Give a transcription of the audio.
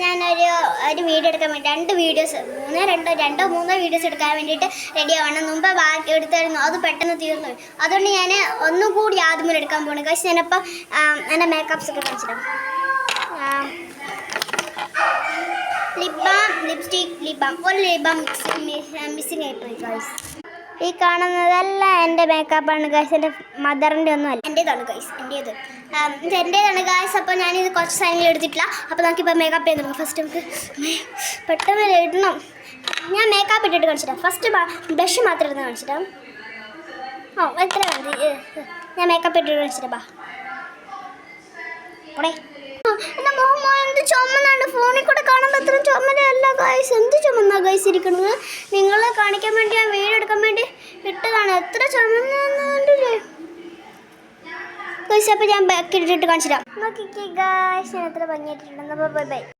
ഞാനൊരു വീഡിയോ എടുക്കാൻ വേണ്ടി 2 വീഡിയോസ് രണ്ടോ മൂന്നോ വീഡിയോസ് എടുക്കാൻ വേണ്ടിയിട്ട് റെഡി ആവണം. മുമ്പ് ബാക്കി എടുത്തായിരുന്നു, അത് പെട്ടെന്ന് തീർന്നു. അതുകൊണ്ട് ഞാൻ ഒന്നും കൂടി ആദ്യം എടുക്കാൻ പോകുന്നു ഗൈസ്. ഞാനിപ്പോൾ എൻ്റെ മേക്കപ്സ് ഒക്കെ കാണിച്ചിടാം. Lip balm, lipstick, lip balm. ഒരു ലിപ് ബാം മിസ്സിങ് ആയിപ്പോയി ഗൈസ്. ഈ കാണുന്നതെല്ലാം എൻ്റെ മേക്കപ്പാണ് ഗൈസ്. എൻ്റെ മദറിൻ്റെ ഒന്നും അല്ല, എൻ്റേതാണ് ഗൈസ്. എൻ്റേതാണ് ഗൈസ്. അപ്പോൾ ഞാനിത് കുറച്ച് സാധനങ്ങൾ എടുത്തിട്ടില്ല. അപ്പോൾ നമുക്കിപ്പോൾ മേക്കപ്പ് ചെയ്ത് തുടങ്ങാം. ഫസ്റ്റ് നമുക്ക് പെട്ടെന്ന് ഇടണം. ഞാൻ മേക്കപ്പ് ഇട്ടിട്ട് കാണിച്ചിട്ടാം. ഫസ്റ്റ് ബ്ലഷ് മാത്രം ഇടുന്ന കാണിച്ചിട്ടാം. എത്ര മതി. ഞാൻ മേക്കപ്പ് ഇട്ടിട്ട് കാണിച്ചിട്ടാ. അവിടെ എൻ്റെ മുഖം എന്ത് ചുമന്നാണ്. ഫോണിൽ കൂടെ കാണുമ്പോൾ അത്ര ചുമലല്ല ഗൈസ്. എന്ത് ചുമന്നാ ഗൈസ് ഇരിക്കുന്നത്. നിങ്ങളെ കാണിക്കാൻ വേണ്ടി ഞാൻ വീഡിയോ എടുക്കാൻ വേണ്ടി ഇട്ടതാണ്. എത്ര ചുമന്നില്ലേ ഗൈസ്. അപ്പോൾ ഞാൻ ബാക്കി ഇട്ടിട്ട് കാണിച്ചിട്ടാം. നോക്കിക്കേ ഗൈസ്, ഞാൻ എത്ര ഭംഗിയായിട്ടുണ്ടെന്ന്. Bye bye.